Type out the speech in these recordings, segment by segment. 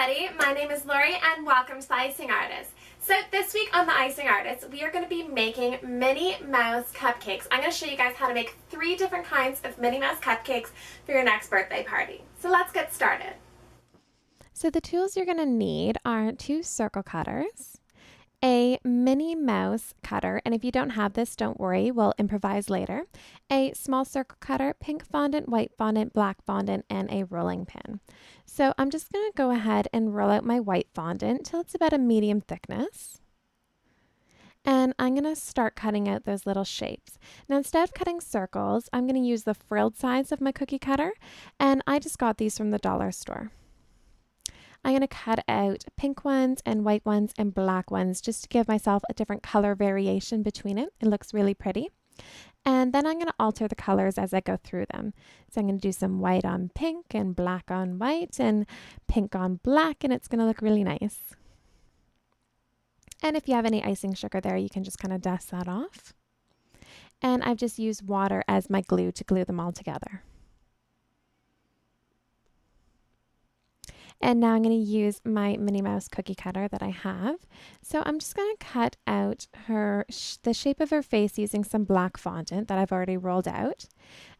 everybody, my name is Lori and welcome to the Icing Artist. So this week on the Icing Artist, we are going to be making Minnie Mouse cupcakes. I'm going to show you guys how to make 3 different kinds of Minnie Mouse cupcakes for your next birthday party. So let's get started. So the tools you're going to need are 2 circle cutters, a Minnie Mouse cutter, and if you don't have this, don't worry, we'll improvise later, a small circle cutter, pink fondant, white fondant, black fondant, and a rolling pin. So I'm just going to go ahead and roll out my white fondant till it's about a medium thickness. And I'm going to start cutting out those little shapes. Now instead of cutting circles, I'm going to use the frilled sides of my cookie cutter, and I just got these from the dollar store. I'm going to cut out pink ones and white ones and black ones just to give myself a different color variation between it. It looks really pretty. And then I'm going to alter the colors as I go through them. So I'm going to do some white on pink and black on white and pink on black, and it's going to look really nice. And if you have any icing sugar there, you can just kind of dust that off. And I've just used water as my glue to glue them all together. And now I'm going to use my Minnie Mouse cookie cutter that I have. So I'm just going to cut out the shape of her face using some black fondant that I've already rolled out.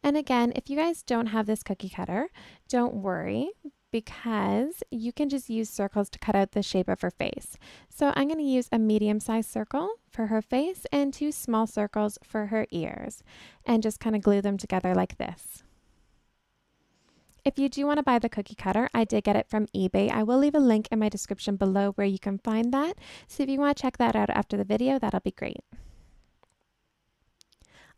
And again, if you guys don't have this cookie cutter, don't worry, because you can just use circles to cut out the shape of her face. So I'm going to use a medium-sized circle for her face and 2 small circles for her ears, and just kind of glue them together like this. If you do want to buy the cookie cutter, I did get it from eBay. I will leave a link in my description below where you can find that. So if you want to check that out after the video, that'll be great.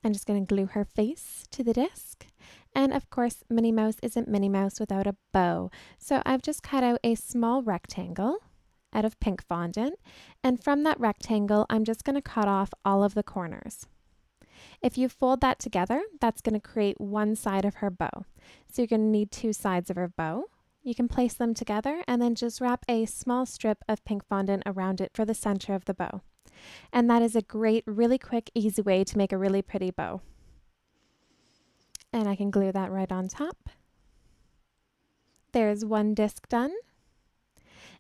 I'm just going to glue her face to the disc. And of course, Minnie Mouse isn't Minnie Mouse without a bow. So I've just cut out a small rectangle out of pink fondant. And from that rectangle, I'm just going to cut off all of the corners. If you fold that together, that's going to create one side of her bow. So you're going to need 2 sides of her bow. You can place them together and then just wrap a small strip of pink fondant around it for the center of the bow. And that is a great, really quick, easy way to make a really pretty bow. And I can glue that right on top. There's one disc done.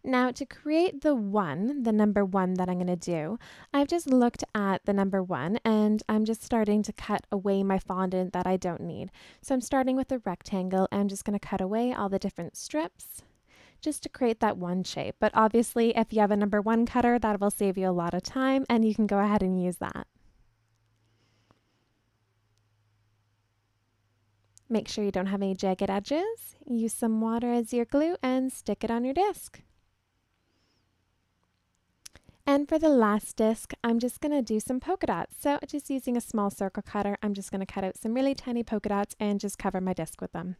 Now to create the number 1 that I'm going to do, I've just looked at the number 1 and I'm just starting to cut away my fondant that I don't need. So I'm starting with a rectangle and I'm just going to cut away all the different strips just to create that 1 shape. But obviously if you have a number 1 cutter, that will save you a lot of time and you can go ahead and use that. Make sure you don't have any jagged edges. Use some water as your glue and stick it on your disc. And for the last disc, I'm just going to do some polka dots. So just using a small circle cutter, I'm just going to cut out some really tiny polka dots and just cover my disc with them.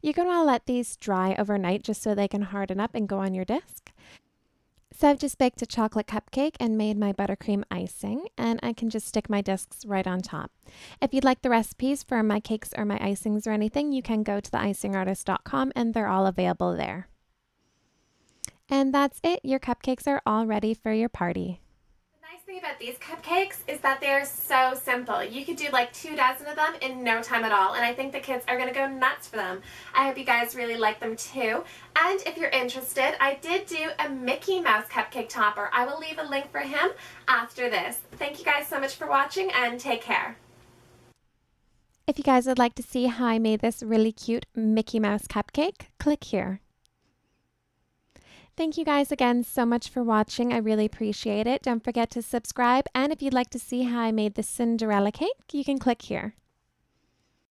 You're going to want to let these dry overnight just so they can harden up and go on your disc. So I've just baked a chocolate cupcake and made my buttercream icing, and I can just stick my discs right on top. If you'd like the recipes for my cakes or my icings or anything, you can go to theicingartist.com and they're all available there. And that's it. Your cupcakes are all ready for your party. The nice thing about these cupcakes is that they're so simple. You could do like 2 dozen of them in no time at all, and I think the kids are going to go nuts for them. I hope you guys really like them too. And if you're interested, I did do a Mickey Mouse cupcake topper. I will leave a link for him after this. Thank you guys so much for watching and take care. If you guys would like to see how I made this really cute Mickey Mouse cupcake, click here. Thank you guys again so much for watching. I really appreciate it. Don't forget to subscribe, and if you'd like to see how I made the Cinderella cake, you can click here.